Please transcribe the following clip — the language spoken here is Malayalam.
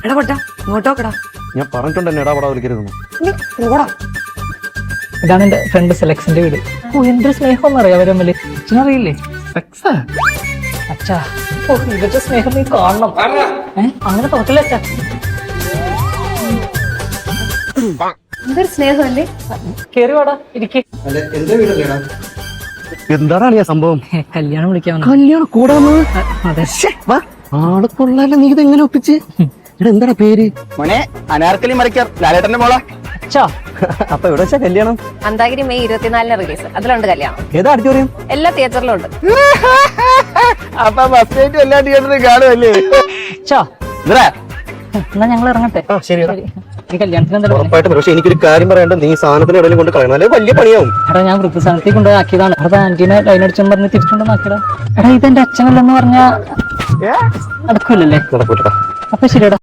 എടാ പൊട്ടാ ഇങ്ങോട്ടോക്കടാ. ഞാൻ പറഞ്ഞിട്ടുണ്ട് എന്നെ ഇടാപടാ വിളിക്കരുതെന്ന്. ഇതാണ് എന്റെ ഫ്രണ്ട് സെലക്സിന്റെ വീട്. ഓ എന്തൊരു സ്നേഹം അറിയാം അവരെ തമ്മില്. അച്ഛനറിയില്ലേ? അച്ഛാ ഓ ഇവരുടെ സ്നേഹം നീ കാണണം. അങ്ങനെ തോറ്റല്ലേ അച്ഛാ? എന്തൊരു സ്നേഹമല്ലേ. കേറി വാടാ ഇരിക്കേ. എന്താണ് അളിയാ സംഭവം? കല്യാണം വിളിക്കാൻ കല്യാണം കൂടെ വന്നത്? അതെ. ആള് കൊള്ളാലോ. നീ ഇത് എങ്ങനെ ഒപ്പിച്ച്? എടാ എന്താടാ പേര്? മോനെ അനാർക്കലി മറിക്കർ ലാലേട്ടന്റെ മോളെ. അച്ഛാ അപ്പൊ എവിടെ വെച്ചാ കല്യാണം? അന്താഗിരി മെയ് 24 റിലീസ്. അതിലുണ്ട് കല്യാണം. ഏതാ ഓഡിറ്റോറിയം? എല്ലാ തിയേറ്ററിലും ഉണ്ട്. അപ്പൊ ബസ് സ്റ്റേറ്റും എല്ലാ തിയേറ്ററിലും കാണുമല്ലേ? അച്ഛാ എന്നാ ഞങ്ങൾ ഇറങ്ങട്ടെ. ശരി ഈ കല്യാണത്തിന് എന്തായാലും ഉറപ്പായിട്ടും. പക്ഷെ എനിക്കൊരു കാര്യം പറയാണ്ട്, നീ സാധനത്തിന് എവിടെയും കൊണ്ട് കളയണം, അല്ലെ വലിയ പണിയാവും. എടാ ഞാൻ വൃദ്ധസ്ഥാനത്തേക്ക് കൊണ്ടുപോയി അത് ആന്റീനെ ലൈൻ അടിച്ചെന്ന് പറഞ്ഞ് തിരിച്ചുകൊണ്ടുവന്നാക്കിയടാ. എടാ ഇതെന്റെ അച്ഛനല്ലെന്ന് പറഞ്ഞാ നടക്കൂലല്ലേ? നടക്കൂട്ടാ. അപ്പൊ ശരിയടാ.